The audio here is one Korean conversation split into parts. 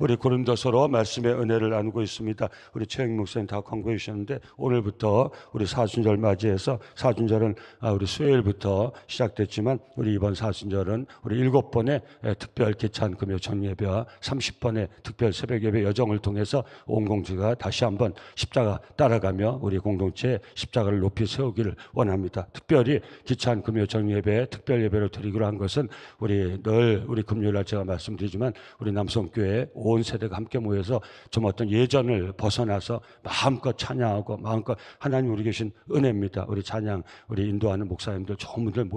우리 고린도서로 말씀의 은혜를 나누고 있습니다. 우리 최영익 목사님 다 권고해 주셨는데 오늘부터 우리 사순절 맞이해서 사순절은 우리 수요일부터 시작됐지만 우리 이번 사순절은 우리 7번의 특별 기찬 금요 정예배와 30번의 특별 새벽예배 여정을 통해서 온 공주가 다시 한번 십자가 따라가며 우리 공동체에 십자가를 높이 세우기를 원합니다. 특별히 기찬 금요 정예배 특별 예배를 드리기로 한 것은 우리 늘 우리 금요일날 제가 말씀드리지만 우리 남성교회 온 세대가 함께 모여서 좀 어떤 예전을 벗어나서 마음껏 찬양하고 마음껏 하나님 우리 계신 은혜입니다. 우리 찬양 우리 인도하는 목사님들 좋은 분들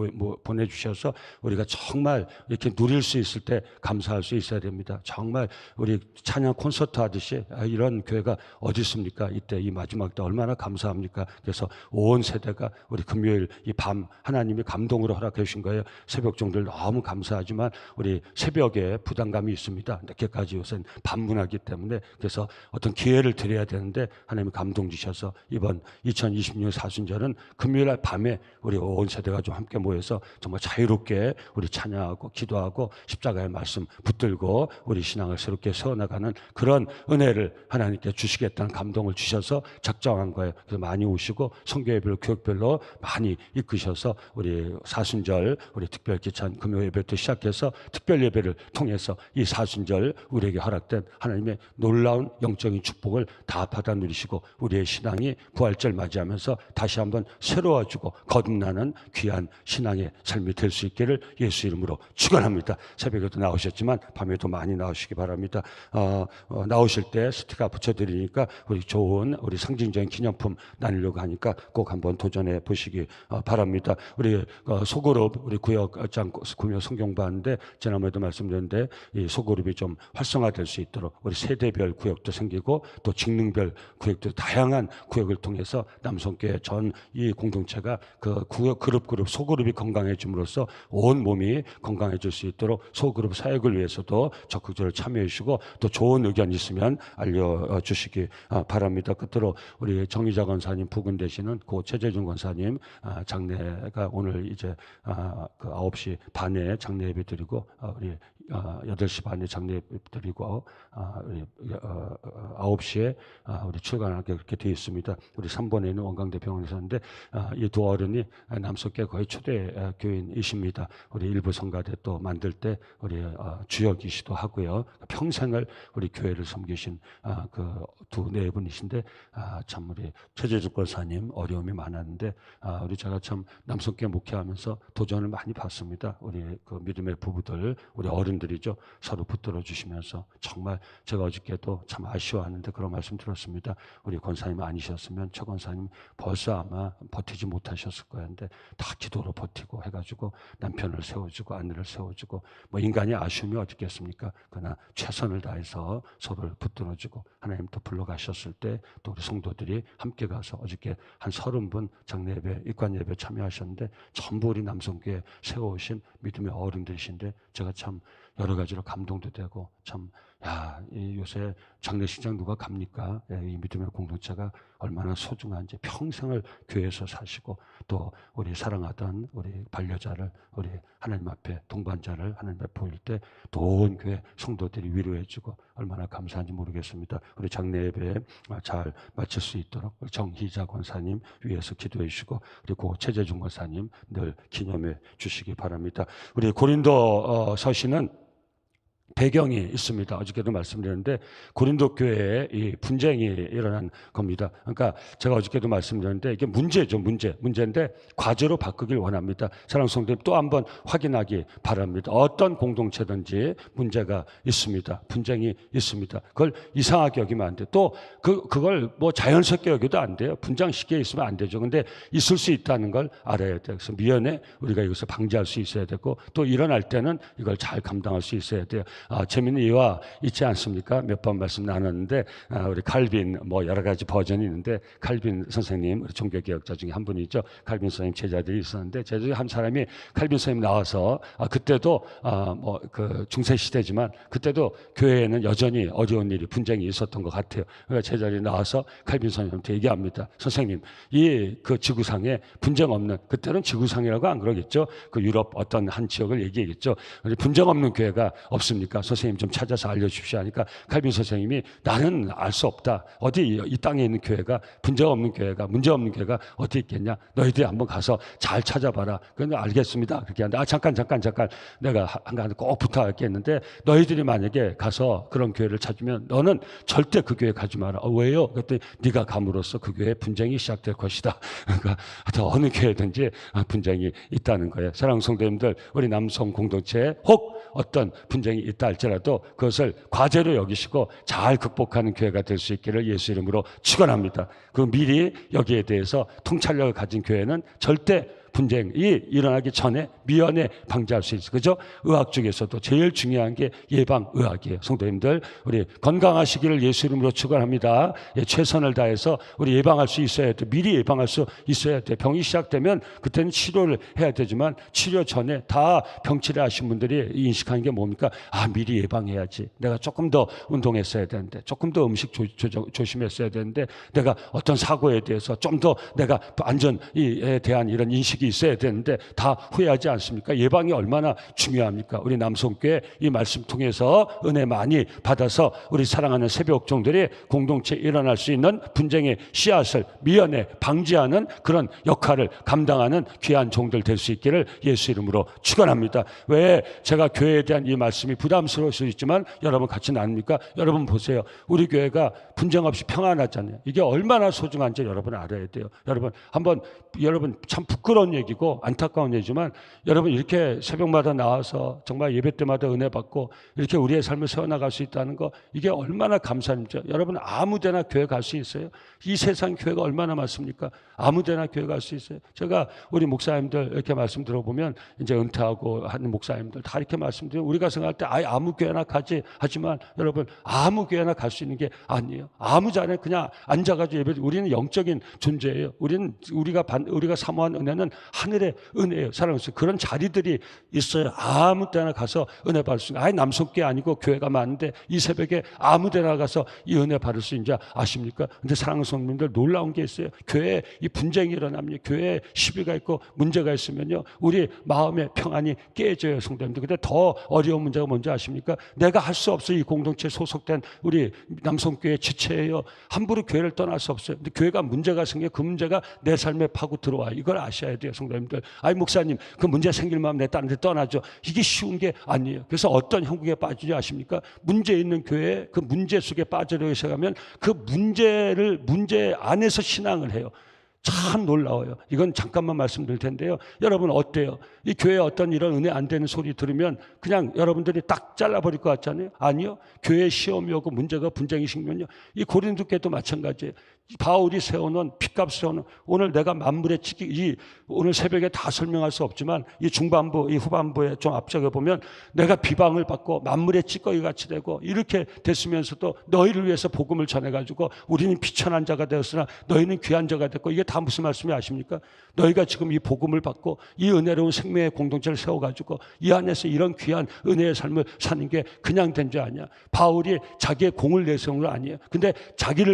보내주셔서 우리가 정말 이렇게 누릴 수 있을 때 감사할 수 있어야 됩니다. 정말 우리 찬양 콘서트 하듯이 이런 교회가 어디 있습니까? 이때 이 마지막 때 얼마나 감사합니까? 그래서 온 세대가 우리 금요일 이 밤 하나님이 감동으로 허락해 주신 거예요. 새벽 종들 너무 감사하지만 우리 새벽에 부담감이 있습니다. 늦게까지 요새 반문하기 때문에 그래서 어떤 기회를 드려야 되는데 하나님이 감동 주셔서 이번 2026년 사순절은 금요일 날 밤에 우리 온 세대가 좀 함께 모여서 정말 자유롭게 우리 찬양하고 기도하고 십자가의 말씀 붙들고 우리 신앙을 새롭게 세워나가는 그런 은혜를 하나님께 주시겠다는 감동을 주셔서 작정한 거예요. 그래서 많이 오시고 성교예별로 교육별로 많이 이끄셔서 우리 사순절 우리 특별 기찬 금요 예배부터 시작해서 특별 예배를 통해서 이 사순절 우리에게 허락된 하나님의 놀라운 영적인 축복을 다 받아 누리시고 우리의 신앙이 부활절 맞이하면서 다시 한번 새로워지고 거듭나는 귀한 신앙의 삶이 될 수 있기를 예수 이름으로 축원합니다. 새벽에도 나오셨지만 밤에도 많이 나오시기 바랍니다. 나오실 때 스티커 붙여드리니까 우리 좋은 우리 상징적인 기념품 나누려고 하니까 꼭 한번 도전해 보시기 바랍니다. 우리 소그룹 우리 구역장 구역 성경반인데 지난번에도 말씀드렸는데 이 소그룹이 좀 활성화될 수 있도록 우리 세대별 구역도 생기고 또 직능별 구역도 다양한 구역을 통해서 남성교회 전 이 공동체가 그 구역 그룹 소그룹이 건강해짐으로써 온 몸이 건강해질 수 있도록 소그룹 사역을 위해서도 적극적으로 참여해 주시고 또 좋은 의견 있으면 알려주시기 바랍니다. 끝으로 우리 정의자 권사님 부근 되시는 고 최재준 권사님 장례가 오늘 이제 그 9시 반에 장례 예배 드리고 우리 8시 반에 장례 예배 드리고 9시에 우리 출간하게 그렇게 되어 있습니다. 우리 3번에 있는 원광대 병원에 사는데 이 두 어른이 남석계 거의 초대 교인이십니다. 우리 일부 성가대 또 만들 때 우리 주역이시도 하고요. 평생을 우리 교회를 섬기신 그 두 네 분이신데 참 우리 최재주 권사님 어려움이 많았는데 우리 제가 참 남석계 목회하면서 도전을 많이 받습니다. 우리 그 믿음의 부부들 우리 어른들이죠. 서로 붙들어 주시면서 정말 제가 어저께도 참 아쉬워하는데 그런 말씀 들었습니다. 우리 권사님 아니셨으면 최 권사님 벌써 아마 버티지 못하셨을 거였는데 다 기도로 버티고 해가지고 남편을 세워주고 아내를 세워주고 뭐 인간이 아쉬움이 어딨겠습니까? 그러나 최선을 다해서 서로를 붙들어주고 하나님 또 불러가셨을 때 또 우리 성도들이 함께 가서 어저께 한 30분 장례예배 입관예배 참여하셨는데 전부 우리 남성교회 세워오신 믿음의 어른들이신데 제가 참 여러 가지로 감동도 되고 참 이 요새 장례식장 누가 갑니까? 이 믿음의 공동체가 얼마나 소중한지 평생을 교회에서 사시고 또 우리 사랑하던 우리 반려자를 우리 하나님 앞에 동반자를 하나님 앞에 보일 때 또 온 교회 성도들이 위로해주고 얼마나 감사한지 모르겠습니다. 우리 장례 예배 잘 마칠 수 있도록 정희자 권사님 위에서 기도해 주시고 그리고 최재중 권사님 늘 기념해 주시기 바랍니다. 우리 고린도 서신은 배경이 있습니다. 어저께도 말씀드렸는데 고린도 교회에 이 분쟁이 일어난 겁니다. 그러니까 제가 어저께도 말씀드렸는데 이게 문제죠. 문제인데 과제로 바꾸길 원합니다. 사랑하는 성도님 또 한번 확인하기 바랍니다. 어떤 공동체든지 문제가 있습니다. 분쟁이 있습니다. 그걸 이상하게 여기면 안 돼요. 또 그걸 뭐 자연스럽게 여기도 안 돼요. 분장시키게 있으면 안 되죠. 근데 있을 수 있다는 걸 알아야 돼요. 그래서 미연에 우리가 이것을 방지할 수 있어야 되고 또 일어날 때는 이걸 잘 감당할 수 있어야 돼요. 재미있는 예화 있지 않습니까? 몇 번 말씀 나눴는데 우리 칼빈 뭐 여러 가지 버전이 있는데 칼빈 선생님 우리 종교개혁자 중에 한 분이죠. 칼빈 선생님 제자들이 있었는데 제자들 한 사람이 칼빈 선생님 나와서 그때도 뭐 그 중세 시대지만 그때도 교회에는 여전히 어려운 일이 분쟁이 있었던 것 같아요. 그러니까 제자들이 나와서 칼빈 선생님한테 얘기합니다. 선생님 이 그 지구상에 분쟁 없는 그때는 지구상이라고 안 그러겠죠. 그 유럽 어떤 한 지역을 얘기하겠죠. 분쟁 없는 교회가 없습니까? 어떻습니까? 선생님 좀 찾아서 알려주십시오 하니까 칼빈 선생님이 나는 알 수 없다. 어디 이 땅에 있는 교회가 문제가 없는 교회가 문제 없는 교회가 어디 있겠냐? 너희들이 한번 가서 잘 찾아봐라. 그런데 알겠습니다. 그렇게 하는데 잠깐 내가 한가한 꼭 부탁할겠는데 너희들이 만약에 가서 그런 교회를 찾으면 너는 절대 그 교회 가지 마라. 왜요? 그랬더니 네가 감으로써 그 교회에 분쟁이 시작될 것이다. 그러니까 어느 교회든지 분쟁이 있다는 거예요. 사랑하는 성도님들, 우리 남성 공동체에 혹 어떤 분쟁이 있다 할지라도 그것을 과제로 여기시고 잘 극복하는 교회가 될 수 있기를 예수 이름으로 축원합니다. 그 미리 여기에 대해서 통찰력을 가진 교회는 절대 분쟁이 일어나기 전에 미연에 방지할 수 있어요. 그죠? 의학 중에서도 제일 중요한 게 예방의학이에요. 성도님들, 우리 건강하시기를 예수 이름으로 축원합니다. 최선을 다해서 우리 예방할 수 있어야 돼. 미리 예방할 수 있어야 돼. 병이 시작되면 그때는 치료를 해야 되지만 치료 전에 다 병치레 하신 분들이 인식하는 게 뭡니까? 미리 예방해야지. 내가 조금 더 운동했어야 되는데, 조금 더 음식 조심했어야 되는데, 내가 어떤 사고에 대해서 좀 더 내가 안전에 대한 이런 인식이 있어야 되는데 다 후회하지 않습니까? 예방이 얼마나 중요합니까? 우리 남성교회 이 말씀 통해서 은혜 많이 받아서 우리 사랑하는 새벽종들이 공동체에 일어날 수 있는 분쟁의 씨앗을 미연에 방지하는 그런 역할을 감당하는 귀한 종들 될 수 있기를 예수 이름으로 축원합니다. 왜 제가 교회에 대한 이 말씀이 부담스러울 수 있지만 여러분 같이 나눕니까? 여러분 보세요. 우리 교회가 분쟁 없이 평안하잖아요. 이게 얼마나 소중한지 여러분 알아야 돼요. 여러분 참 부끄러운 얘기고 안타까운 얘기지만 여러분 이렇게 새벽마다 나와서 정말 예배 때마다 은혜 받고 이렇게 우리의 삶을 세워나갈 수 있다는 거, 이게 얼마나 감사합니까? 여러분 아무데나 교회 갈 수 있어요? 이 세상 교회가 얼마나 많습니까? 아무데나 교회 갈 수 있어요? 제가 우리 목사님들 이렇게 말씀 들어보면 이제 은퇴하고 하는 목사님들 다 이렇게 말씀드리면 우리가 생각할 때 아무 교회나 가지 하지만 여러분 아무 교회나 갈 수 있는 게 아니에요. 아무 자리에 그냥 앉아가지고 예배. 우리는 영적인 존재예요. 우리가 사모한 은혜는 하늘의 은혜예요. 사랑하는 그런 자리들이 있어요. 아무 때나 가서 은혜 받을 수 있는. 남성교회 아니고 교회가 많은데 이 새벽에 아무 데나 가서 이 은혜 받을 수 있는지 아십니까? 근데 사랑하는 성도님들 놀라운 게 있어요. 교회에 이 분쟁이 일어나면, 교회에 시비가 있고 문제가 있으면요, 우리 마음의 평안이 깨져요, 성도님들. 근데 더 어려운 문제가 뭔지 아십니까? 내가 할 수 없어요. 이 공동체에 소속된 우리 남성교회 지체예요. 함부로 교회를 떠날 수 없어요. 근데 교회가 문제가 생겨 그 문제가 내 삶에 파고 들어와요. 이걸 아셔야 돼요, 성도님들. 목사님, 그 문제 생길 마음 내 다른 데 떠나죠. 이게 쉬운 게 아니에요. 그래서 어떤 형국에 빠지지 아십니까? 문제 있는 교회에 그 문제 속에 빠져들어 시작하면 그 문제 안에서 신앙을 해요. 참 놀라워요. 이건 잠깐만 말씀드릴 텐데요. 여러분 어때요? 이 교회에 어떤 이런 은혜 안 되는 소리 들으면 그냥 여러분들이 딱 잘라버릴 것 같잖아요. 아니요. 교회에 시험이 오고 문제가 분쟁이 생기면요, 이 고린도 교회도 마찬가지예요. 바울이 세워놓은 핏값 세워놓은, 오늘 내가 만물의 오늘 새벽에 다 설명할 수 없지만 이 중반부, 이 후반부에 좀 앞쪽에 보면 내가 비방을 받고 만물의 찌꺼기 같이 되고 이렇게 됐으면서도 너희를 위해서 복음을 전해가지고 우리는 비천한 자가 되었으나 너희는 귀한 자가 됐고, 이게 다 무슨 말씀이 아십니까? 너희가 지금 이 복음을 받고 이 은혜로운 생명의 공동체를 세워가지고 이 안에서 이런 귀한 은혜의 삶을 사는 게 그냥 된 줄 아냐? 바울이 자기의 공을 내세운 건 아니에요. 근데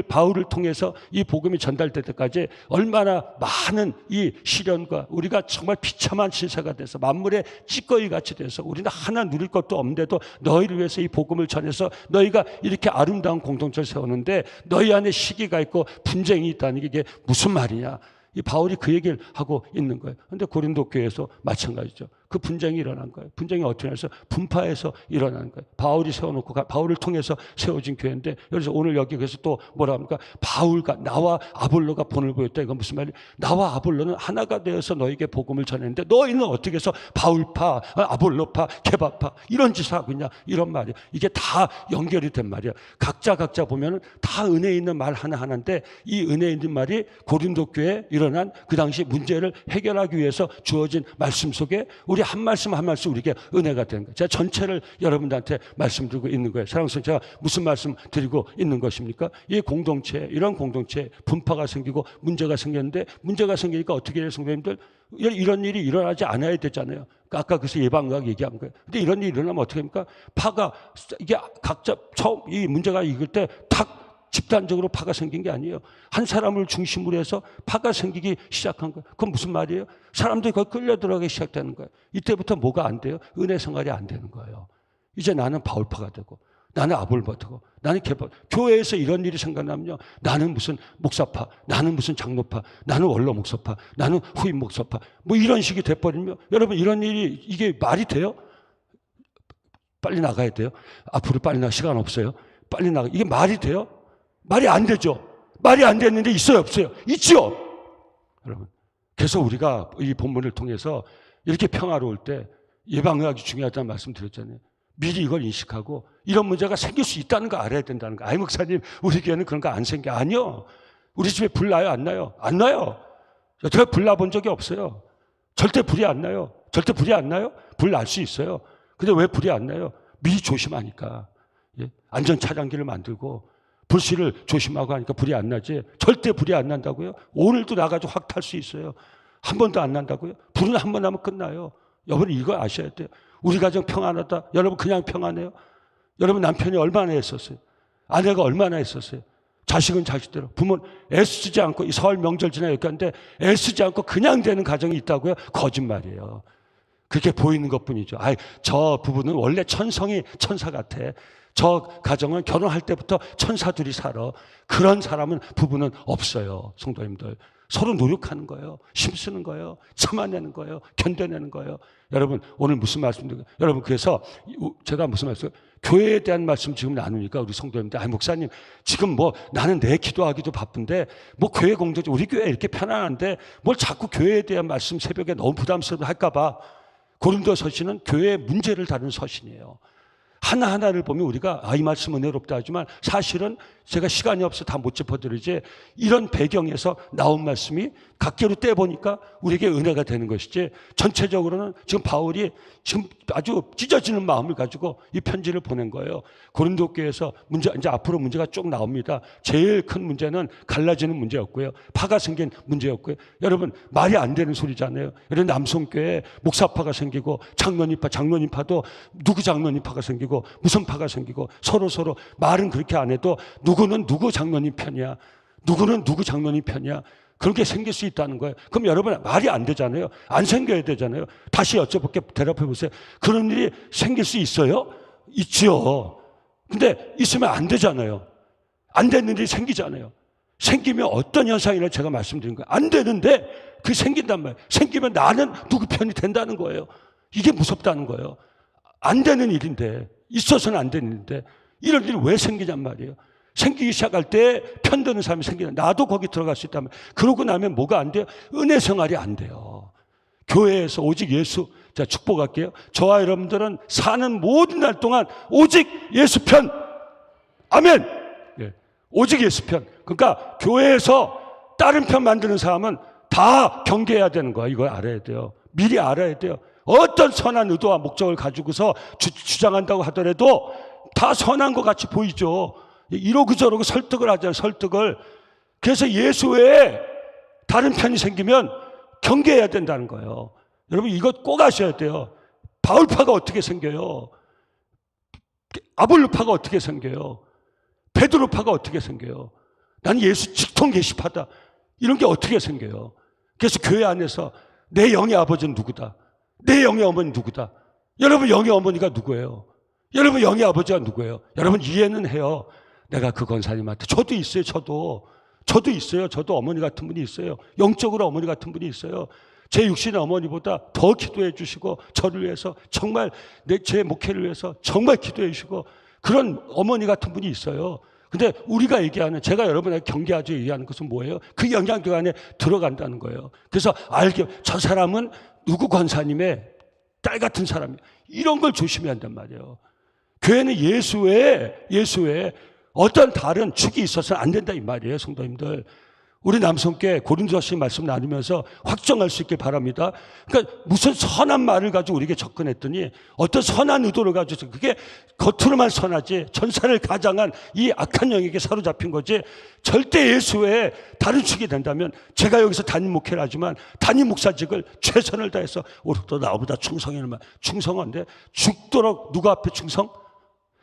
바울을 통해서 이 복음이 전달될 때까지 얼마나 많은 이 시련과 우리가 정말 비참한 신세가 돼서 만물의 찌꺼기 같이 돼서 우리는 하나 누릴 것도 없는데도 너희를 위해서 이 복음을 전해서 너희가 이렇게 아름다운 공동체를 세우는데 너희 안에 시기가 있고 분쟁이 있다는 게 이게 무슨 말이냐? 이 바울이 그 얘기를 하고 있는 거예요. 그런데 고린도 교회에서 마찬가지죠. 그 분쟁이 일어난 거예요. 분쟁이 어떻게 해서 분파해서 일어난 거예요. 바울이 세워놓고 바울을 통해서 세워진 교회인데, 여기서 오늘 여기 그래서 또 뭐라 합니까? 바울과 나와 아볼로가 본을 보였다. 이건 무슨 말이에요? 나와 아볼로는 하나가 되어서 너에게 복음을 전했는데 너희는 어떻게 해서 바울파, 아볼로파, 케바파 이런 짓을 하고 있냐? 이런 말이에요. 이게 다 연결이 된 말이에요. 각자 보면은 다 은혜 있는 말 하나하나인데 이 은혜 있는 말이 고린도 교회에 일어난 그 당시 문제를 해결하기 위해서 주어진 말씀 속에 우리 한 말씀 한 말씀 우리에게 은혜가 되는 거예요. 제가 전체를 여러분들한테 말씀드리고 있는 거예요. 사랑하는 제가 무슨 말씀 드리고 있는 것입니까? 이 공동체, 이런 공동체에 분파가 생기고 문제가 생겼는데, 문제가 생기니까 어떻게 해요, 성도님들? 이런 일이 일어나지 않아야 되잖아요. 아까 그래서 예방의학 얘기한 거예요. 근데 이런 일이 일어나면 어떻게 합니까? 파가, 이게 각자 처음 이 문제가 익을 때 탁 집단적으로 파가 생긴 게 아니에요. 한 사람을 중심으로 해서 파가 생기기 시작한 거예요. 그건 무슨 말이에요? 사람들이 거기 끌려 들어가기 시작되는 거예요. 이때부터 뭐가 안 돼요? 은혜 생활이 안 되는 거예요. 이제 나는 바울파가 되고 나는 아볼파 되고 나는 개파. 교회에서 이런 일이 생각나면요, 나는 무슨 목사파, 나는 무슨 장로파, 나는 원로 목사파, 나는 후임 목사파, 뭐 이런 식이 돼버리면, 여러분 이런 일이 이게 말이 돼요? 빨리 나가야 돼요. 앞으로 빨리 나가. 시간 없어요. 빨리 나가. 이게 말이 돼요? 말이 안 되죠. 말이 안 됐는데 있어요, 없어요? 있죠. 여러분, 그래서 우리가 이 본문을 통해서 이렇게 평화로울 때 예방의학이 중요하다는 말씀 드렸잖아요. 미리 이걸 인식하고 이런 문제가 생길 수 있다는 거 알아야 된다는 거. 아이 목사님, 우리 교회는 그런 거 안 생겨. 아니요. 우리 집에 불 나요? 안 나요? 안 나요. 제가 불 나본 적이 없어요. 절대 불이 안 나요. 절대 불이 안 나요? 불 날 수 있어요. 근데 왜 불이 안 나요? 미리 조심하니까. 예? 안전 차단기를 만들고 불씨를 조심하고 하니까 불이 안 나지. 절대 불이 안 난다고요? 오늘도 나가지고 확 탈 수 있어요. 한 번도 안 난다고요? 불은 한 번 나면 끝나요. 여러분 이거 아셔야 돼요. 우리 가정 평안하다. 여러분 그냥 평안해요? 여러분 남편이 얼마나 애썼어요? 아내가 얼마나 애썼어요? 자식은 자식대로. 부모는 애쓰지 않고, 이 설 명절 지나 여기 갔는데 애쓰지 않고 그냥 되는 가정이 있다고요? 거짓말이에요. 그렇게 보이는 것뿐이죠. 아이, 저 부부는 원래 천성이 천사 같아. 저 가정은 결혼할 때부터 천사들이 살아. 그런 사람은, 부부는 없어요. 성도님들. 서로 노력하는 거예요. 힘쓰는 거예요. 참아내는 거예요. 견뎌내는 거예요. 여러분 오늘 무슨 말씀드릴까요? 여러분 그래서 제가 무슨 말씀, 교회에 대한 말씀 지금 나누니까 우리 성도님들, 아 목사님 지금 뭐 나는 내 기도하기도 바쁜데 뭐 교회 공동체, 우리 교회 이렇게 편안한데 뭘 자꾸 교회에 대한 말씀 새벽에 너무 부담스러워 할까 봐. 고린도 서신은 교회의 문제를 다루는 서신이에요. 하나하나를 보면 우리가 이 말씀 은혜롭다 하지만 사실은 제가 시간이 없어 다 못 짚어드리지, 이런 배경에서 나온 말씀이 각계로 떼보니까 우리에게 은혜가 되는 것이지, 전체적으로는 지금 바울이 지금 아주 찢어지는 마음을 가지고 이 편지를 보낸 거예요. 고린도 교회에서 문제, 이제 앞으로 문제가 쭉 나옵니다. 제일 큰 문제는 갈라지는 문제였고요. 파가 생긴 문제였고요. 여러분 말이 안 되는 소리잖아요. 여러분 남성교회에 목사파가 생기고 장로님파, 장로님파도 누구 장로님파가 생기고 무슨 파가 생기고 서로 말은 그렇게 안 해도 누구는 누구 장로님 편이야, 누구는 누구 장로님 편이야, 그렇게 생길 수 있다는 거예요. 그럼 여러분 말이 안 되잖아요. 안 생겨야 되잖아요. 다시 여쭤볼게, 대답해 보세요. 그런 일이 생길 수 있어요? 있지요. 근데 있으면 안 되잖아요. 안 되는 일이 생기잖아요. 생기면 어떤 현상이라 제가 말씀드린 거예요. 안 되는데 그게 생긴단 말이에요. 생기면 나는 누구 편이 된다는 거예요. 이게 무섭다는 거예요. 안 되는 일인데, 있어서는 안 되는 일인데 이런 일이 왜 생기냔 말이에요. 생기기 시작할 때 편드는 사람이 생기는, 나도 거기 들어갈 수 있다면, 그러고 나면 뭐가 안 돼요? 은혜 생활이 안 돼요. 교회에서 오직 예수, 자 축복할게요. 저와 여러분들은 사는 모든 날 동안 오직 예수 편, 아멘. 예, 오직 예수 편. 그러니까 교회에서 다른 편 만드는 사람은 다 경계해야 되는 거야. 이걸 알아야 돼요. 미리 알아야 돼요. 어떤 선한 의도와 목적을 가지고서 주장한다고 하더라도 다 선한 것 같이 보이죠. 이러고 저러고 설득을 하잖아요. 설득을. 그래서 예수 외에 다른 편이 생기면 경계해야 된다는 거예요. 여러분 이것 꼭 아셔야 돼요. 바울파가 어떻게 생겨요? 아볼로파가 어떻게 생겨요? 베드로파가 어떻게 생겨요? 나는 예수 직통 계시파다, 이런 게 어떻게 생겨요? 그래서 교회 안에서 내 영의 아버지는 누구다, 내 영의 어머니는 누구다. 여러분 영의 어머니가 누구예요? 여러분 영의 아버지가 누구예요? 여러분 이해는 해요. 내가 그 권사님한테, 저도 있어요. 저도 있어요. 저도 어머니 같은 분이 있어요. 영적으로 어머니 같은 분이 있어요. 제 육신의 어머니보다 더 기도해 주시고 저를 위해서 정말 제 목회를 위해서 정말 기도해 주시고 그런 어머니 같은 분이 있어요. 근데 우리가 얘기하는, 제가 여러분에게 경계하죠 얘기하는 것은 뭐예요? 그 영향력 안에 들어간다는 거예요. 그래서 알게, 저 사람은 누구 권사님의 딸 같은 사람이에요. 이런 걸 조심해야 한단 말이에요. 교회는 예수 외에 어떤 다른 축이 있어서는 안 된다 이 말이에요. 성도님들, 우리 남성께 고린도서 말씀 나누면서 확정할 수 있길 바랍니다. 그러니까 무슨 선한 말을 가지고 우리에게 접근했더니 어떤 선한 의도를 가지고, 그게 겉으로만 선하지 전사를 가장한 이 악한 영에게 사로잡힌 거지, 절대 예수 외에 다른 축이 된다면, 제가 여기서 담임 목회를 하지만 담임 목사직을 최선을 다해서, 오늘도 나보다 충성이라는 말, 충성한데 죽도록 누구 앞에 충성?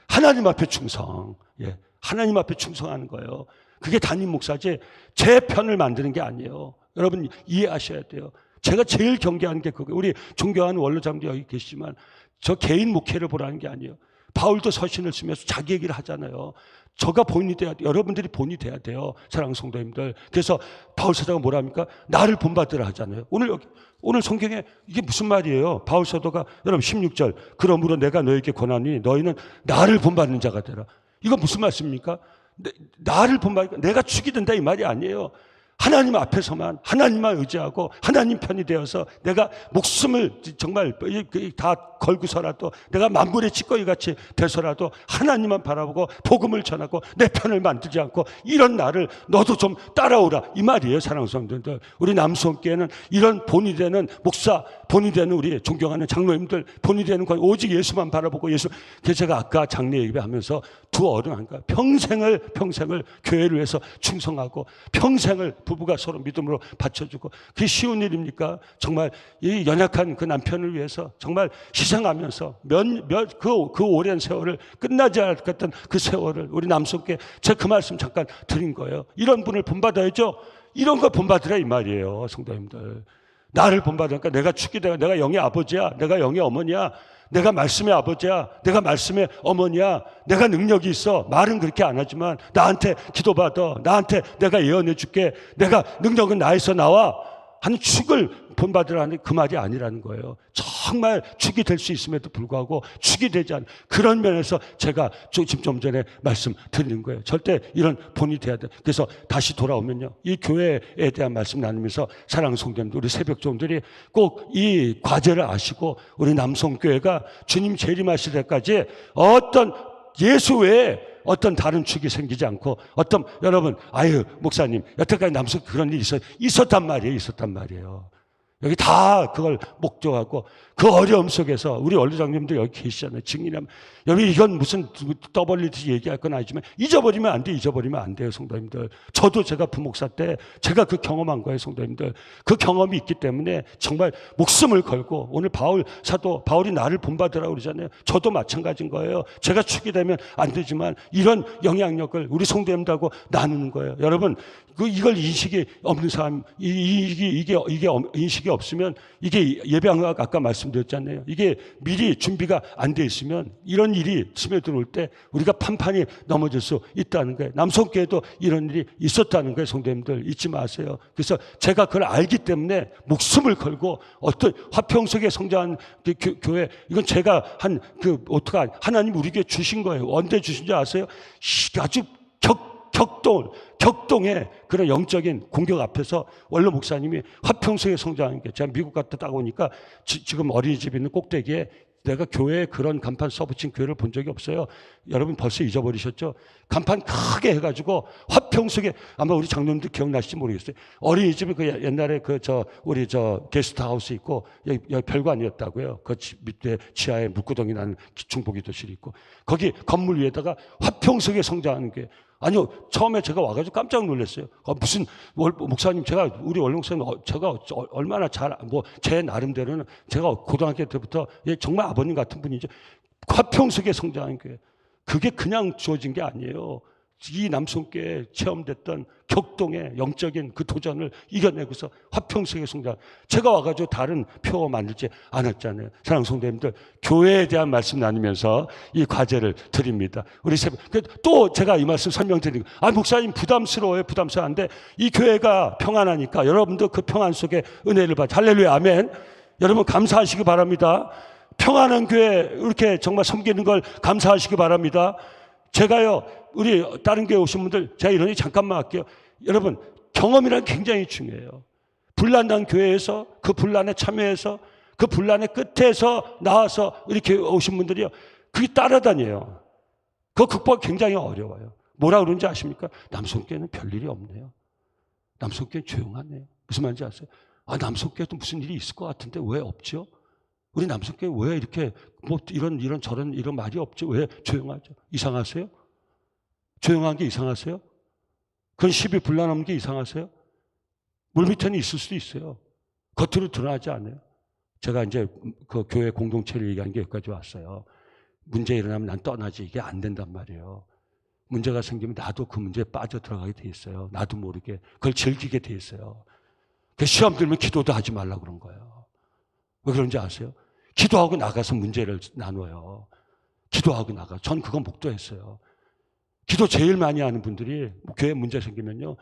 하나님 앞에 충성. 예, 하나님 앞에 충성하는 거예요. 그게 담임 목사지 제 편을 만드는 게 아니에요. 여러분 이해하셔야 돼요. 제가 제일 경계하는 게 그거예요. 우리 존경하는 원로장도 여기 계시지만 저 개인 목회를 보라는 게 아니에요. 바울도 서신을 쓰면서 자기 얘기를 하잖아요. 저가 본이 돼야 돼요. 여러분들이 본이 돼야 돼요. 사랑하는 성도님들. 그래서 바울 사도가 뭐라 합니까? 나를 본받으라 하잖아요. 오늘 성경에 이게 무슨 말이에요? 바울 사도가 여러분 16절 그러므로 내가 너에게 권하니 너희는 나를 본받는 자가 되라. 이거 무슨 말씀입니까? 나를 본받으니까 내가 축이 된다 이 말이 아니에요. 하나님 앞에서만 하나님만 의지하고 하나님 편이 되어서 내가 목숨을 정말 다 걸고서라도 내가 만물의 찌꺼기같이 돼서라도 하나님만 바라보고 복음을 전하고 내 편을 만들지 않고 이런 나를 너도 좀 따라오라 이 말이에요. 사랑하는 성도님들, 우리 남성교회는 이런 본이 되는 목사, 본이 되는 우리 존경하는 장로님들, 본이 되는 건 오직 예수만 바라보고 예수. 그래서 제가 아까 장례 예배하면서 두 어른한가 평생을 교회를 위해서 충성하고 평생을 부부가 서로 믿음으로 바쳐주고 그게 쉬운 일입니까? 정말 이 연약한 그 남편을 위해서 정말 희생하면서 그 오랜 세월을 끝나지 않을 것 같던 그 세월을 우리 남성께 제가 그 말씀 잠깐 드린 거예요. 이런 분을 본받아야죠. 이런 거 본받으라 이 말이에요. 성도님들, 나를 본받으니까 내가 축이 되고 내가 영의 아버지야, 내가 영의 어머니야, 내가 말씀의 아버지야, 내가 말씀의 어머니야, 내가 능력이 있어. 말은 그렇게 안 하지만 나한테 기도받아, 나한테 내가 예언해 줄게, 내가 능력은 나에서 나와 하는 축을 본받으라는 그 말이 아니라는 거예요. 정말 축이 될 수 있음에도 불구하고 축이 되지 않은 그런 면에서 제가 지금 좀 전에 말씀드리는 거예요. 절대 이런 본이 돼야 돼. 그래서 다시 돌아오면요, 이 교회에 대한 말씀 나누면서 사랑하는 성도님들, 우리 새벽종들이 꼭 이 과제를 아시고 우리 남성교회가 주님 재림하실 때까지 어떤 예수 외에 어떤 다른 축이 생기지 않고 어떤 여러분 목사님 여태까지 남성 그런 일이 있었단 말이에요. 여기 다 그걸 목적하고 그 어려움 속에서 우리 원로장님들 여기 계시잖아요. 증인하면 여기 이건 무슨 떠벌리듯이 얘기할 건 아니지만 잊어버리면 안 돼요. 성도님들, 저도 제가 부목사 때 제가 그 경험한 거예요. 성도님들, 그 경험이 있기 때문에 정말 목숨을 걸고 오늘 바울이 나를 본받으라고 그러잖아요. 저도 마찬가지인 거예요. 제가 축이 되면 안 되지만 이런 영향력을 우리 성도님들하고 나누는 거예요. 여러분, 이걸 인식이 없는 사람, 이게 인식이 없으면 이게 예배학학 아까 말씀드렸잖아요. 이게 미리 준비가 안 돼 있으면 이런 일이 스며들어올 때 우리가 판판이 넘어질 수 있다는 거예요. 남성교회도 이런 일이 있었다는 거예요. 성도님들 잊지 마세요. 그래서 제가 그걸 알기 때문에 목숨을 걸고 어떤 화평석에 성장한 교회, 이건 제가 하나님 우리 교회 주신 거예요. 언제 주신 줄 아세요? 아주 격동의 그런 영적인 공격 앞에서 원로 목사님이 화평성에 성장한 게, 제가 미국 갔다 오니까 지금 어린이집 있는 꼭대기에 내가 교회에 그런 간판 써붙인 교회를 본 적이 없어요. 여러분 벌써 잊어버리셨죠? 간판 크게 해가지고 화평석에, 아마 우리 장로님들 기억나실지 모르겠어요. 어린이집에 그 옛날에 우리 게스트하우스 있고 여기 별관이었다고요. 그 밑에 지하에 물구덩이 나는 중보기도실이 있고 거기 건물 위에다가 화평석에 성장하는 게, 아니요, 처음에 제가 와가지고 깜짝 놀랐어요. 무슨 목사님, 우리 원로 목사님 제가 얼마나 제 나름대로는 제가 고등학교 때부터 정말 아버님 같은 분이죠. 화평석에 성장한 게 그게 그냥 주어진 게 아니에요. 이 남성교회에 체험됐던 격동의 영적인 그 도전을 이겨내고서 화평석에 성장. 제가 와가지고 다른 표 만들지 않았잖아요. 사랑하는 성도님들, 교회에 대한 말씀 나누면서 이 과제를 드립니다. 우리 또 제가 이 말씀 설명드리는 거예요. 목사님 부담스러운데 이 교회가 평안하니까 여러분도 그 평안 속에 은혜를 받아. 할렐루야, 아멘. 여러분 감사하시기 바랍니다. 평안한 교회 이렇게 정말 섬기는 걸 감사하시기 바랍니다. 제가요, 우리 다른 교회 오신 분들, 제가 이러니 잠깐만 할게요. 여러분, 경험이란 굉장히 중요해요. 분란난 교회에서 그 분란에 참여해서 그 분란의 끝에서 나와서 이렇게 오신 분들이요, 그게 따라다녀요. 그거 극복하기 굉장히 어려워요. 뭐라 그러는지 아십니까? 남성교회는 별일이 없네요. 남성교회는 조용하네요. 무슨 말인지 아세요? 남성교회도 무슨 일이 있을 것 같은데 왜 없죠? 우리 남성교회 왜 이렇게 이런 저런 이런 말이 없죠? 왜 조용하죠? 이상하세요? 조용한 게 이상하세요? 그건 시비 불란한 게 이상하세요? 물밑에는 있을 수도 있어요. 겉으로 드러나지 않아요. 제가 이제 그 교회 공동체를 얘기한 게 여기까지 왔어요. 문제 일어나면 난 떠나지, 이게 안 된단 말이에요. 문제가 생기면 나도 그 문제에 빠져 들어가게 돼 있어요. 나도 모르게 그걸 즐기게 돼 있어요. 시험 들면 기도도 하지 말라고 그런 거예요. 왜 그런지 아세요? 기도하고 나가서 문제를 나눠요. 기도하고 나가. 전 그거 목도했어요. 기도 제일 많이 하는 분들이 교회 문제 생기면요,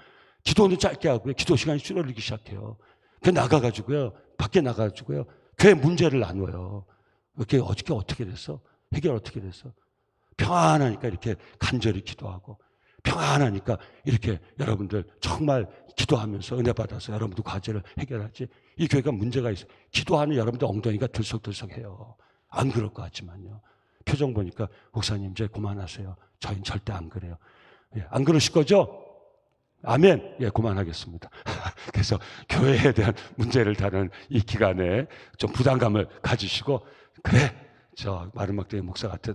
기도는 짧게 하고요, 기도 시간이 줄어들기 시작해요. 그 나가가지고요, 밖에 나가가지고요, 교회 문제를 나눠요. 이렇게 어떻게 됐어? 해결 어떻게 됐어? 평안하니까 이렇게 간절히 기도하고, 평안하니까 이렇게 여러분들 정말 기도하면서 은혜 받아서 여러분들 과제를 해결하지. 이 교회가 문제가 있어. 기도하는 여러분들 엉덩이가 들썩들썩해요. 안 그럴 것 같지만요. 표정 보니까 목사님 이제 그만하세요. 저희는 절대 안 그래요. 예, 안 그러실 거죠? 아멘. 예, 그만하겠습니다. 그래서 교회에 대한 문제를 다루는 이 기간에 좀 부담감을 가지시고, 그래, 저 마르막대의 목사한테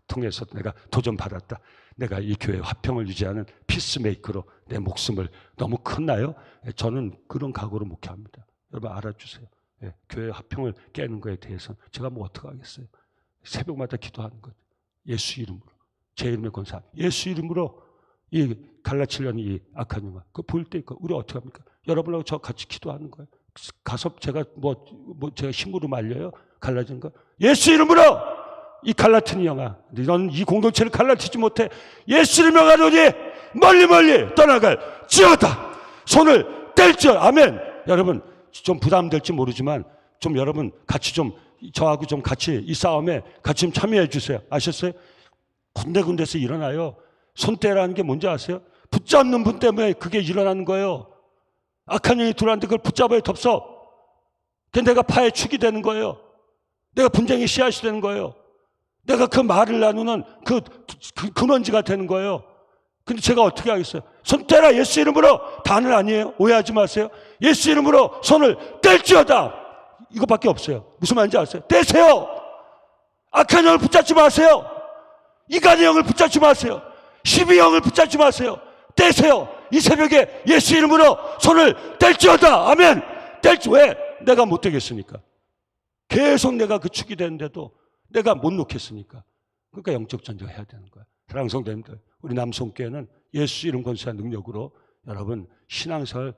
통해서 내가 도전 받았다. 내가 이 교회 화평을 유지하는 피스메이커로 내 목숨을 너무 컸나요? 예, 저는 그런 각오로 목회합니다. 여러분 알아주세요. 예, 교회 화평을 깨는 거에 대해서는 제가 뭐 어떻게 하겠어요? 새벽마다 기도하는 거죠. 예수 이름으로. 제 이름의 권세. 예수 이름으로 이 갈라치려는 이 악한 영화. 그거 보일 때 있고, 우리 어떻게 합니까? 여러분하고 저 같이 기도하는 거예요. 가서 제가 제가 힘으로 말려요? 갈라진 거? 예수 이름으로! 이 갈라트는 영화. 너는 이 공동체를 갈라치지 못해. 예수 이름으로 가노니 멀리 떠나갈 지어다. 손을 뗄지어. 아멘. 여러분, 좀 부담될지 모르지만, 좀 여러분 같이 좀 저하고 좀 같이 이 싸움에 같이 좀 참여해 주세요. 아셨어요? 군데군데서 일어나요. 손대라는 게 뭔지 아세요? 붙잡는 분 때문에 그게 일어나는 거예요. 악한 영이 들어왔는데 그걸 붙잡아야 덥석. 그게 내가 파의 축이 되는 거예요. 내가 분쟁의 씨앗이 되는 거예요. 내가 그 말을 나누는 그 근원지가 되는 거예요. 근데 제가 어떻게 하겠어요? 손 떼라. 예수 이름으로. 단은 아니에요. 오해하지 마세요. 예수 이름으로 손을 뗄지어다. 이거밖에 없어요. 무슨 말인지 아세요? 떼세요. 악한 영을 붙잡지 마세요. 이간의 영을 붙잡지 마세요. 12영을 붙잡지 마세요. 떼세요. 이 새벽에 예수 이름으로 손을 뗄지어다. 아멘. 왜? 내가 못 되겠으니까. 계속 내가 그 축이 되는데도 내가 못 놓겠으니까. 그러니까 영적 전쟁을 해야 되는 거야. 사랑하는 성도님들, 우리 남성교회는 예수 이름 권세와 능력으로 여러분 신앙생활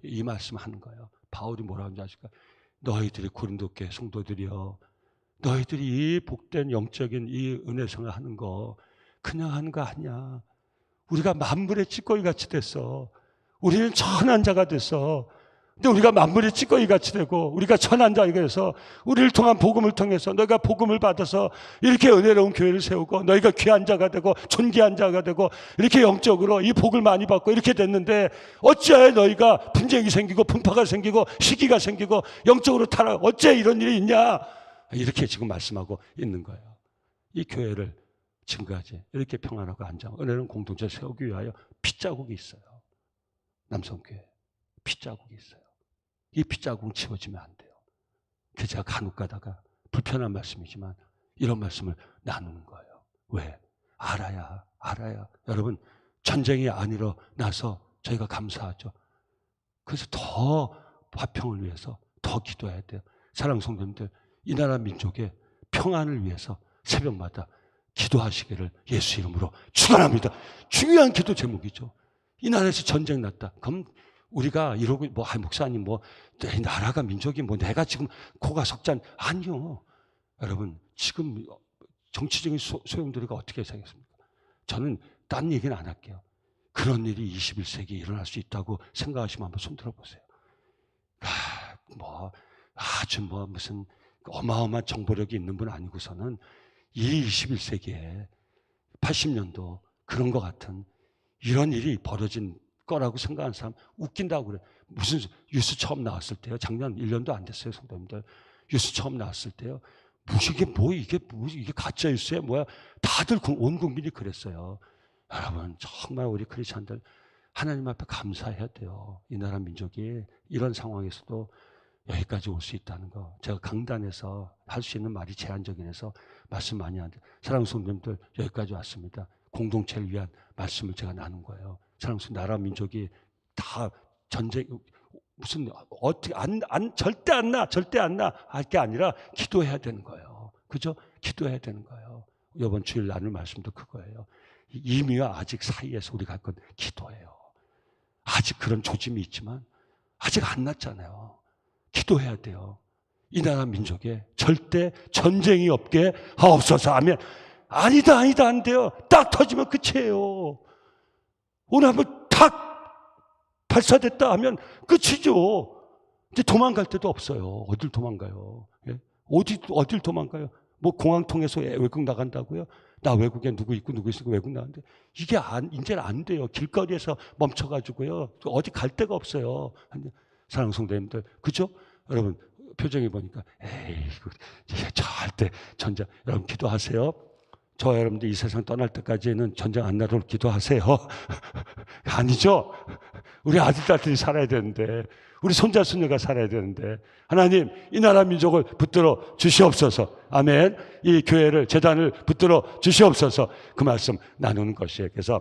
이 말씀 하는 거예요. 바울이 뭐라고 하는지 아실까? 너희들이 고린도 교회 성도들이여, 너희들이 이 복된 영적인 이 은혜생활 하는 거 그냥 하는 거 아니야. 우리가 만물의 찌꺼기 같이 됐어. 우리는 천한 자가 됐어. 근데 우리가 만물의 찌꺼기 같이 되고 우리가 천한 자가 돼서 우리를 통한 복음을 통해서 너희가 복음을 받아서 이렇게 은혜로운 교회를 세우고 너희가 귀한 자가 되고 존귀한 자가 되고 이렇게 영적으로 이 복을 많이 받고 이렇게 됐는데 어찌하여 너희가 분쟁이 생기고 분파가 생기고 시기가 생기고 영적으로 타락, 어째 이런 일이 있냐, 이렇게 지금 말씀하고 있는 거예요. 이 교회를 지금까지 이렇게 평안하고 안정 은혜로운 공동체 세우기 위하여 핏자국이 있어요. 남성교회 핏자국이 있어요. 이 핏자국은 치워지면 안 돼요. 그래서 제가 간혹 가다가 불편한 말씀이지만 이런 말씀을 나누는 거예요. 왜? 알아야. 여러분, 전쟁이 안 일어나서 저희가 감사하죠. 그래서 더 화평을 위해서 더 기도해야 돼요. 사랑하는 성도님들, 이 나라 민족의 평안을 위해서 새벽마다 기도하시기를 예수 이름으로 축원합니다. 중요한 기도 제목이죠. 이 나라에서 전쟁 났다. 그럼 우리가 이러고 목사님 나라가 민족이 내가 지금 코가 석잔, 아니요. 여러분, 지금 정치적인 소용돌이가 어떻게 생겼습니까? 저는 딴 얘기는 안 할게요. 그런 일이 21세기에 일어날 수 있다고 생각하시면 한번 손 들어보세요. 무슨 어마어마한 정보력이 있는 분 아니고서는 이 21세기에 80년도 그런 것 같은 이런 일이 벌어진 거라고 생각하는 사람 웃긴다고 그래. 무슨 뉴스 처음 나왔을 때요. 작년 1년도 안 됐어요, 성도님들. 뉴스 처음 나왔을 때요. 이게 가짜 뉴스야 뭐야? 다들 온 국민이 그랬어요. 여러분, 정말 우리 크리스천들 하나님 앞에 감사해야 돼요. 이 나라 민족이 이런 상황에서도 여기까지 올 수 있다는 거. 제가 강단에서 할 수 있는 말이 제한적인 해서 말씀 많이 하는데, 사랑하는 성도님들, 여기까지 왔습니다. 공동체를 위한 말씀을 제가 나눈 거예요. 사랑하는 나라 민족이 다 전쟁 어떻게 절대 안 나 할 게 아니라 기도해야 되는 거예요. 그죠? 기도해야 되는 거예요. 이번 주일 나눌 말씀도 그거예요. 이미와 아직 사이에서 우리가 할 건 기도예요. 아직 그런 조짐이 있지만 아직 안 났잖아요. 기도해야 돼요. 이 나라 민족에 절대 전쟁이 없게 하옵소서. 아멘. 아니다, 아니다, 안 돼요. 딱 터지면 끝이에요. 오늘 한번 탁 발사됐다 하면 끝이죠. 이제 도망갈 데도 없어요. 어딜 도망가요? 예? 어딜 도망가요? 뭐 공항 통해서 외국 나간다고요? 나 외국에 누구 있고 누구 있으니까 외국 나간대. 이게 이제는 안 돼요. 길거리에서 멈춰가지고요. 어디 갈 데가 없어요. 사랑하는 성도님들, 그죠? 여러분 표정이 보니까 에이 절대 전쟁. 여러분 기도하세요. 저 여러분들 이 세상 떠날 때까지는 전쟁 안 나도록 기도하세요. 아니죠. 우리 아들딸들이 살아야 되는데, 우리 손자 손녀가 살아야 되는데, 하나님 이 나라 민족을 붙들어 주시옵소서. 아멘. 이 교회를, 재단을 붙들어 주시옵소서. 그 말씀 나누는 것이에요. 그래서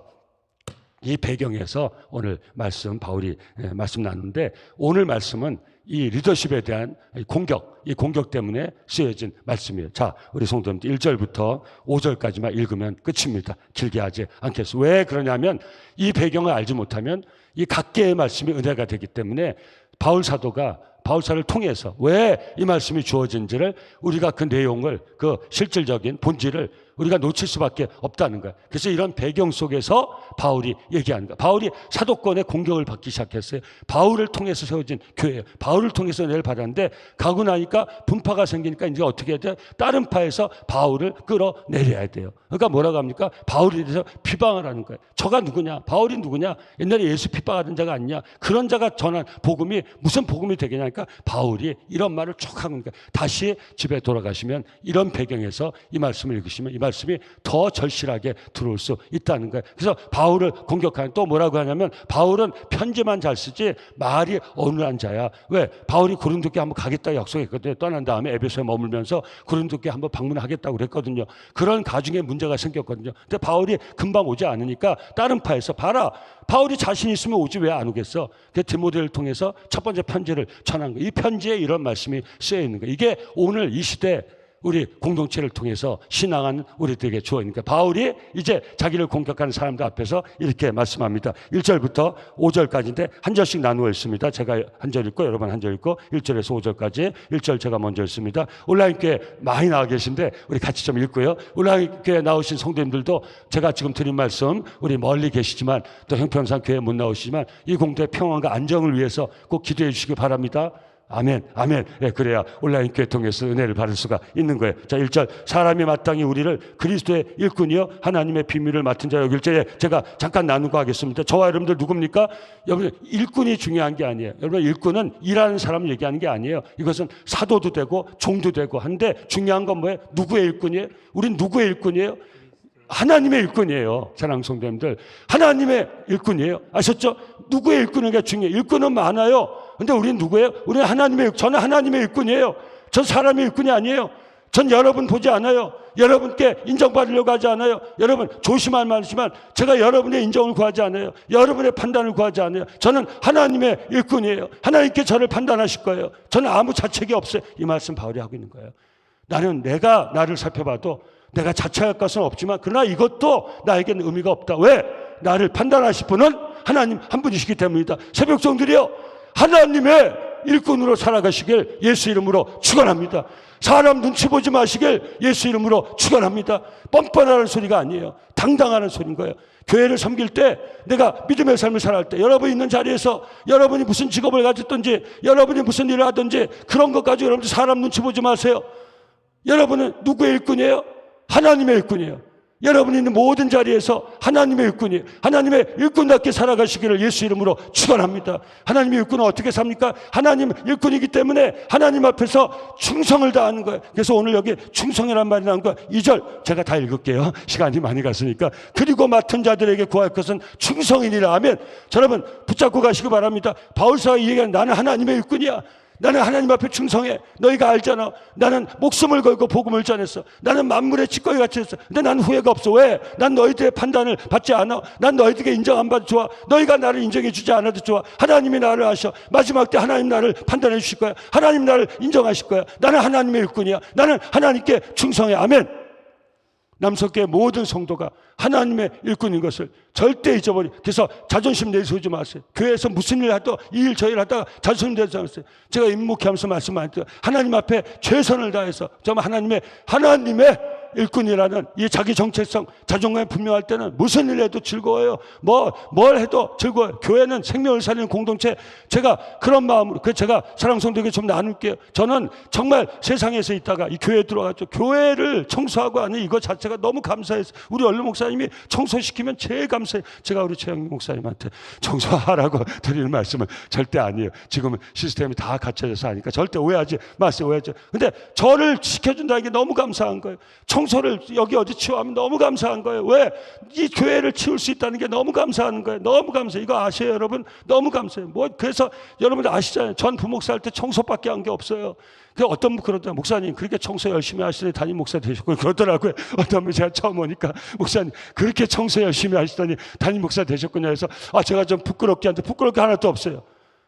이 배경에서 오늘 말씀, 바울이 말씀 나누는데, 오늘 말씀은 이 리더십에 대한 공격, 이 공격 때문에 쓰여진 말씀이에요. 자, 우리 성도님들 1절부터 5절까지만 읽으면 끝입니다. 길게 하지 않겠습니다. 왜 그러냐면 이 배경을 알지 못하면 이 각계의 말씀이 은혜가 되기 때문에 바울 사도를 통해서 왜 이 말씀이 주어진지를, 우리가 그 내용을, 그 실질적인 본질을 우리가 놓칠 수밖에 없다는 거예요. 그래서 이런 배경 속에서 바울이 얘기하는 거예요. 바울이 사도권의 공격을 받기 시작했어요. 바울을 통해서 세워진 교회예요. 바울을 통해서 은혜를 받았는데, 가고 나니까 분파가 생기니까 이제 어떻게 해야 돼요? 다른 파에서 바울을 끌어내려야 돼요. 그러니까 뭐라고 합니까? 바울에 대해서 비방을 하는 거예요. 저가 누구냐? 바울이 누구냐? 옛날에 예수 핍박하던 자가 아니냐? 그런 자가 전한 복음이 무슨 복음이 되겠냐니까 바울이 이런 말을 쭉 하는 거예요. 다시 집에 돌아가시면 이런 배경에서 이 말씀을 읽으시면 이 말씀이 더 절실하게 들어올 수 있다는 거예요. 그래서 바울을 공격하는, 또 뭐라고 하냐면 바울은 편지만 잘 쓰지 말이 어눌한 자야. 왜? 바울이 고린도께 한번 가겠다고 약속했거든요. 떠난 다음에 에베소에 머물면서 고린도께 한번 방문하겠다고 그랬거든요. 그런 가중에 문제가 생겼거든요. 근데 바울이 금방 오지 않으니까 다른 파에서, 봐라, 바울이 자신 있으면 오지 왜 안 오겠어? 그 디모데를 통해서 첫 번째 편지를 전한 거예요. 이 편지에 이런 말씀이 쓰여 있는 거예요. 이게 오늘 이 시대 우리 공동체를 통해서 신앙하는 우리들에게 주어지니까, 바울이 이제 자기를 공격하는 사람들 앞에서 이렇게 말씀합니다. 1절부터 5절까지인데 한 절씩 나누어 있습니다. 제가 한 절 읽고 여러분 한 절 읽고 1절에서 5절까지. 1절 제가 먼저 읽습니다. 온라인 교회 많이 나와 계신데 우리 같이 좀 읽고요. 온라인 교회 나오신 성도님들도 제가 지금 드린 말씀, 우리 멀리 계시지만 또 형평상 교회 못 나오시지만 이 공동의 평안과 안정을 위해서 꼭 기도해 주시기 바랍니다. 아멘, 아멘. 예, 그래야 온라인 교회 통해서 은혜를 받을 수가 있는 거예요. 자, 1절. 사람이 마땅히 우리를 그리스도의 일꾼이요 하나님의 비밀을 맡은 자 여길 때, 제가 잠깐 나누고 하겠습니다. 저와 여러분들 누굽니까? 여러분, 일꾼이 중요한 게 아니에요. 여러분, 일꾼은 일하는 사람을 얘기하는 게 아니에요. 이것은 사도도 되고 종도 되고 한데, 중요한 건 뭐예요? 누구의 일꾼이에요? 우린 누구의 일꾼이에요? 하나님의 일꾼이에요. 사랑하는 성도님들, 하나님의 일꾼이에요. 아셨죠? 누구의 일꾼인가 중요해요. 일꾼은 많아요. 근데 우리는 누구예요? 우리는 저는 하나님의 일꾼이에요. 전 사람의 일꾼이 아니에요. 전 여러분 보지 않아요. 여러분께 인정받으려고 하지 않아요. 여러분 조심할 말이지만 제가 여러분의 인정을 구하지 않아요. 여러분의 판단을 구하지 않아요. 저는 하나님의 일꾼이에요. 하나님께 저를 판단하실 거예요. 저는 아무 자책이 없어요. 이 말씀 바울이 하고 있는 거예요. 내가 나를 살펴봐도 내가 자책할 것은 없지만, 그러나 이것도 나에게는 의미가 없다. 왜? 나를 판단하실 분은 하나님 한 분이시기 때문이다. 새벽종들이요, 하나님의 일꾼으로 살아가시길 예수 이름으로 축원합니다. 사람 눈치 보지 마시길 예수 이름으로 축원합니다. 뻔뻔하는 소리가 아니에요. 당당하는 소리인 거예요. 교회를 섬길 때, 내가 믿음의 삶을 살아갈 때, 여러분이 있는 자리에서 여러분이 무슨 직업을 가졌든지, 여러분이 무슨 일을 하든지, 그런 것 가지고 여러분들 사람 눈치 보지 마세요. 여러분은 누구의 일꾼이에요? 하나님의 일꾼이에요. 여러분이 있는 모든 자리에서 하나님의 일꾼이에요. 하나님의 일꾼답게 살아가시기를 예수 이름으로 축원합니다. 하나님의 일꾼은 어떻게 삽니까? 하나님 일꾼이기 때문에 하나님 앞에서 충성을 다하는 거예요. 그래서 오늘 여기 충성이란 말이 나온 거, 2절 제가 다 읽을게요. 시간이 많이 갔으니까. 그리고 맡은 자들에게 구할 것은 충성이니라. 아멘. 여러분 붙잡고 가시기 바랍니다. 바울사가 얘기하는, 나는 하나님의 일꾼이야. 나는 하나님 앞에 충성해. 너희가 알잖아. 나는 목숨을 걸고 복음을 전했어. 나는 만물의 찌꺼기 같이 했어. 근데 난 후회가 없어. 왜? 난 너희들의 판단을 받지 않아. 난 너희들에게 인정 안 받아도 좋아. 너희가 나를 인정해 주지 않아도 좋아. 하나님이 나를 아셔. 마지막 때 하나님 나를 판단해 주실 거야. 하나님 나를 인정하실 거야. 나는 하나님의 일꾼이야. 나는 하나님께 충성해. 아멘. 남석교의 모든 성도가 하나님의 일꾼인 것을 절대 잊어버리. 그래서 자존심 내세우지 마세요. 교회에서 무슨 일을 하도 이 일 저 일 하다가 자존심 내지 않았어요. 제가 임목하면서 말씀 많이 드려요. 하나님 앞에 최선을 다해서 정말 하나님의 일꾼이라는 이 자기 정체성, 자존감이 분명할 때는 무슨 일 해도 즐거워요. 뭘 해도 즐거워요. 교회는 생명을 살리는 공동체. 제가 그런 마음으로, 제가 사랑성도에게 좀 나눌게요. 저는 정말 세상에서 있다가 이 교회에 들어갔죠. 교회를 청소하고 하는 이거 자체가 너무 감사해서 우리 얼른 목사님이 청소시키면 제일 감사해요. 제가 우리 최영민 목사님한테 청소하라고 드리는 말씀은 절대 아니에요. 지금은 시스템이 다 갖춰져서 하니까 절대 오해하지 마세요. 오해하지. 근데 저를 시켜준다는 게 너무 감사한 거예요. 청소를 여기 어디 치워하면 너무 감사한 거예요. 왜? 이 교회를 치울 수 있다는 게 너무 감사한 거예요. 너무 감사해요. 이거 아세요, 여러분? 너무 감사해요. 그래서 여러분들 아시잖아요. 전 부목사 할 때 청소밖에 한 게 없어요. 어떤 분 그러더라고요. 목사님 그렇게 청소 열심히 하시더니 담임 목사 되셨고 그러더라고요. 어떤 분 제가 처음 오니까 목사님 그렇게 청소 열심히 하시더니 담임 목사 되셨군요 해서 제가 좀 부끄럽게 한데 부끄러울 게 하나도 없어요.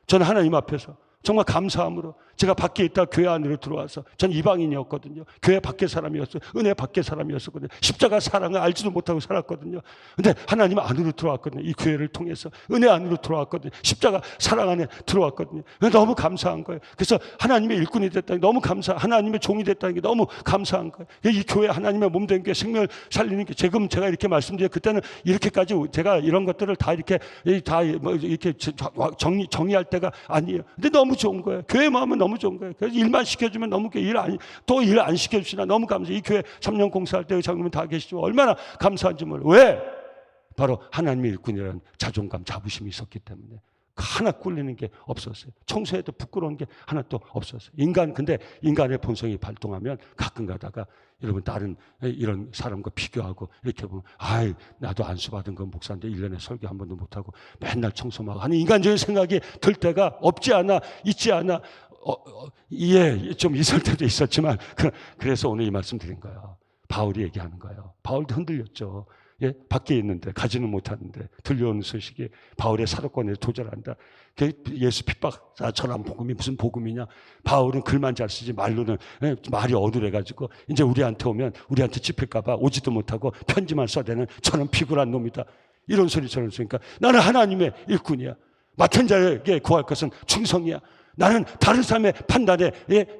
저는 하나님 앞에서 정말 감사함으로 제가 밖에 있다 교회 안으로 들어와서 전 이방인이었거든요. 교회 밖에 사람이었어요. 은혜 밖에 사람이었거든요. 십자가 사랑을 알지도 못하고 살았거든요. 근데 하나님 안으로 들어왔거든요. 이 교회를 통해서 은혜 안으로 들어왔거든요. 십자가 사랑 안에 들어왔거든요. 너무 감사한 거예요. 그래서 하나님의 일꾼이 됐다는 게 너무 하나님의 종이 됐다는 게 너무 감사한 거예요. 이 교회 하나님의 몸 된 게 생명을 살리는 게 지금 제가 이렇게 말씀드려요. 그때는 이렇게까지 제가 이런 것들을 다 이렇게 정리할 때가 아니에요. 근데 너무 좋은 거예요. 교회 마음은 너무 좋은 거예요. 그래서 일만 시켜주면 너무 일 안 시켜주시나 너무 감사해요. 이 교회 3년 공사할 때 장로님 다 계시죠. 얼마나 감사한지 몰라요. 왜? 바로 하나님의 일꾼이라는 자존감, 자부심이 있었기 때문에 하나 꿀리는 게 없었어요. 청소해도 부끄러운 게 하나도 없었어요. 근데 인간의 본성이 발동하면 가끔 가다가 여러분 다른 이런 사람과 비교하고 이렇게 보면 나도 안수받은 건 목사인데 1년에 설교 한 번도 못하고 맨날 청소만 하는 인간적인 생각이 들 때가 없지 않아 있지 않아. 좀 있을 때도 있었지만 그래서 오늘 이 말씀 드린 거예요. 바울이 얘기하는 거예요. 바울도 흔들렸죠. 밖에 있는데 가지는 못하는데 들려오는 소식이 바울의 사도권에 도전한다. 예수 핍박 전한 복음이 무슨 복음이냐. 바울은 글만 잘 쓰지 말로는 말이 어두래가지고 이제 우리한테 오면 우리한테 찝힐까 봐 오지도 못하고 편지만 써대는 저는 피굴한 놈이다. 이런 소리처럼 쓰니까 나는 하나님의 일꾼이야. 맡은 자에게 구할 것은 충성이야. 나는 다른 사람의 판단에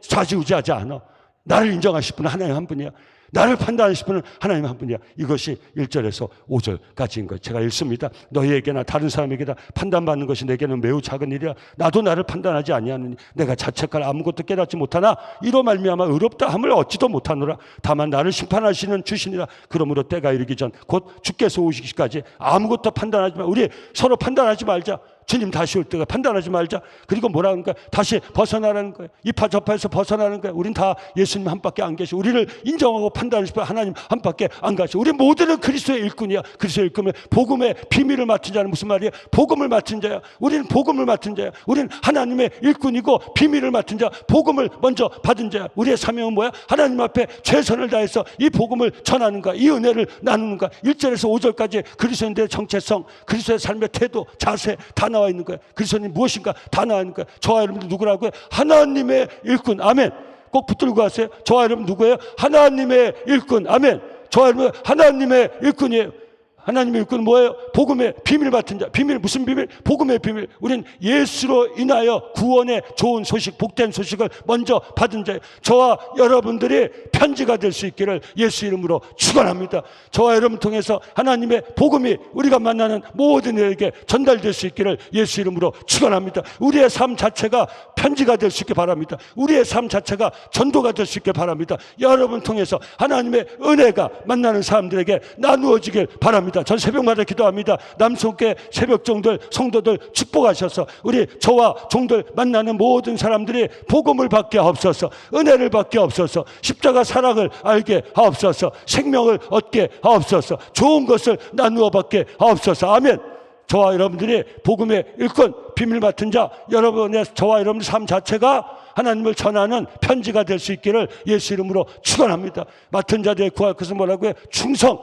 좌지우지하지 않아. 나를 인정하실 분은 하나님 한 분이야. 나를 판단하실 분은 하나님 한 분이야. 이것이 1절에서 5절까지인 거예요. 제가 읽습니다. 너희에게나 다른 사람에게나 판단받는 것이 내게는 매우 작은 일이야. 나도 나를 판단하지 아니하느니 내가 자책할 아무것도 깨닫지 못하나 이로 말미암아 의롭다 함을 얻지도 못하노라. 다만 나를 심판하시는 주시니라. 그러므로 때가 이르기 전 곧 주께서 오시기까지 아무것도 판단하지 마. 우리 서로 판단하지 말자. 주님 다시 올 때가 판단하지 말자. 그리고 뭐라는 거야? 다시 벗어나라는 거야. 이파 저파에서 벗어나는 거야. 우린 다 예수님 한 밖에 안 계시고 우리를 인정하고 판단하실 분 하나님 한 밖에 안 가시고 우리 모두는 그리스도의 일꾼이야. 그리스도의 일꾼은 복음의 비밀을 맡은 자는 무슨 말이야? 복음을 맡은 자야. 우리는 복음을 맡은 자야. 우리는 하나님의 일꾼이고 비밀을 맡은 자, 복음을 먼저 받은 자야. 우리의 사명은 뭐야? 하나님 앞에 최선을 다해서 이 복음을 전하는 거야. 이 은혜를 나누는 거야. 1절에서 5절까지 그리스도인의 정체성, 그리스도의 삶의 태도, 자세 다 나와 있는 거예요. 그리스도는 무엇인가 다 나와 있는 거예요. 저와 여러분들 누구라고요? 하나님의 일꾼. 아멘. 꼭 붙들고 가세요. 저와 여러분 누구예요? 하나님의 일꾼. 아멘. 저와 여러분 하나님의 일꾼이에요. 하나님의 일꾼은 뭐예요? 복음의 비밀 맡은 자. 비밀 무슨 비밀? 복음의 비밀. 우린 예수로 인하여 구원의 좋은 소식, 복된 소식을 먼저 받은 자예요. 저와 여러분들이 편지가 될 수 있기를 예수 이름으로 축원합니다. 저와 여러분 통해서 하나님의 복음이 우리가 만나는 모든 이에게 전달될 수 있기를 예수 이름으로 축원합니다. 우리의 삶 자체가 편지가 될 수 있게 바랍니다. 우리의 삶 자체가 전도가 될 수 있게 바랍니다. 여러분 통해서 하나님의 은혜가 만나는 사람들에게 나누어지길 바랍니다. 전 새벽마다 기도합니다. 남송교회 새벽종들 성도들 축복하셔서 우리 저와 종들 만나는 모든 사람들이 복음을 받게 하옵소서. 은혜를 받게 하옵소서. 십자가 사랑을 알게 하옵소서. 생명을 얻게 하옵소서. 좋은 것을 나누어 받게 하옵소서. 아멘. 저와 여러분들이 복음의 일꾼 비밀 맡은 자, 여러분의 저와 여러분의 삶 자체가 하나님을 전하는 편지가 될 수 있기를 예수 이름으로 축원합니다. 맡은 자들의 구할 것은 뭐라고요? 충성.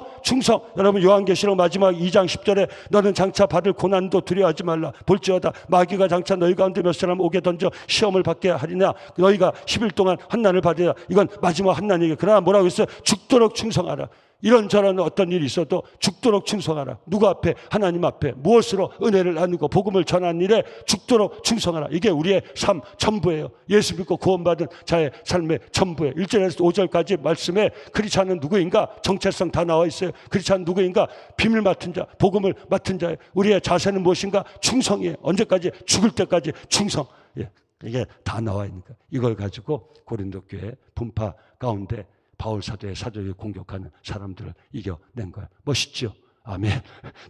여러분 요한계시록 마지막 2장 10절에 너는 장차 받을 고난도 두려워하지 말라. 볼지어다 마귀가 장차 너희 가운데 몇 사람 오게 던져 시험을 받게 하리냐. 너희가 10일 동안 환난을 받으라. 이건 마지막 환난이에요. 그러나 뭐라고 했어요? 죽도록 충성하라. 이런저런 어떤 일이 있어도 죽도록 충성하라. 누구 앞에? 하나님 앞에. 무엇으로? 은혜를 나누고 복음을 전하는 일에 죽도록 충성하라. 이게 우리의 삶 전부예요. 예수 믿고 구원받은 자의 삶의 전부예요. 1절에서 5절까지 말씀에 크리스찬은 누구인가? 정체성 다 나와 있어요. 크리스찬은 누구인가? 비밀 맡은 자, 복음을 맡은 자예요. 우리의 자세는 무엇인가? 충성이에요. 언제까지? 죽을 때까지 충성. 예, 이게 다 나와 있으니까 이걸 가지고 고린도 교회 분파 가운데 바울 사도의 사도를 공격하는 사람들을 이겨낸 거예요. 멋있죠? 아멘.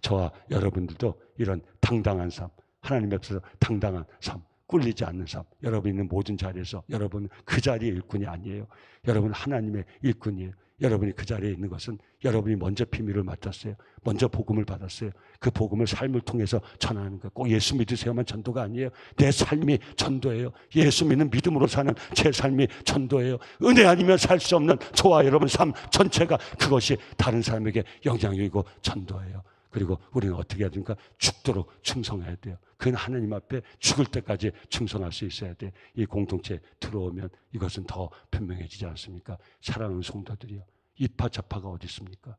저와 여러분들도 이런 당당한 삶, 하나님 앞에서 당당한 삶, 꿀리지 않는 삶, 여러분 있는 모든 자리에서 여러분은 그 자리의 일꾼이 아니에요. 여러분은 하나님의 일꾼이에요. 여러분이 그 자리에 있는 것은 여러분이 먼저 비밀을 맡았어요. 먼저 복음을 받았어요. 그 복음을 삶을 통해서 전하는 거. 꼭 예수 믿으세요만 전도가 아니에요. 내 삶이 전도예요. 예수 믿는 믿음으로 사는 제 삶이 전도예요. 은혜 아니면 살 수 없는 저와 여러분 삶 전체가 그것이 다른 사람에게 영향력이고 전도예요. 그리고 우리는 어떻게 해야 됩니까? 죽도록 충성해야 돼요. 그건 하나님 앞에 죽을 때까지 충성할 수 있어야 돼. 이 공동체에 들어오면 이것은 더 분명해지지 않습니까? 사랑하는 성도들이요. 이파저파가 어디 있습니까?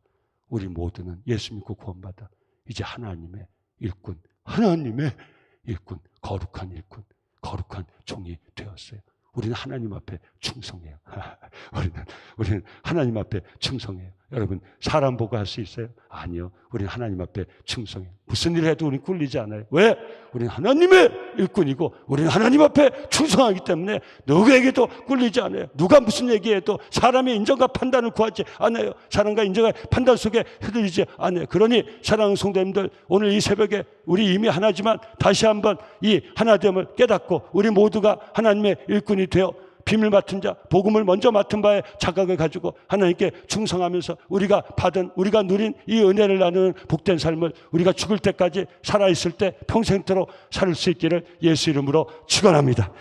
우리 모두는 예수 믿고 구원받아 이제 하나님의 일꾼, 하나님의 일꾼, 거룩한 일꾼, 거룩한 종이 되었어요. 우리는 하나님 앞에 충성해요. 우리는 하나님 앞에 충성해요. 여러분, 사람 보고 할 수 있어요? 아니요. 우리는 하나님 앞에 충성해요. 무슨 일을 해도 우리는 꿀리지 않아요. 왜? 우리는 하나님의 일꾼이고 우리는 하나님 앞에 충성하기 때문에 누구에게도 꿀리지 않아요. 누가 무슨 얘기해도 사람의 인정과 판단을 구하지 않아요. 사람과 인정과 판단 속에 휘둘리지 않아요. 그러니 사랑하는 성도님들, 오늘 이 새벽에 우리 이미 하나지만 다시 한번 이 하나됨을 깨닫고 우리 모두가 하나님의 일꾼이 되어 비밀 맡은 자, 복음을 먼저 맡은 바의 자각을 가지고 하나님께 충성하면서 우리가 받은, 우리가 누린 이 은혜를 나누는 복된 삶을 우리가 죽을 때까지 살아있을 때 평생토록 살 수 있기를 예수 이름으로 축원합니다.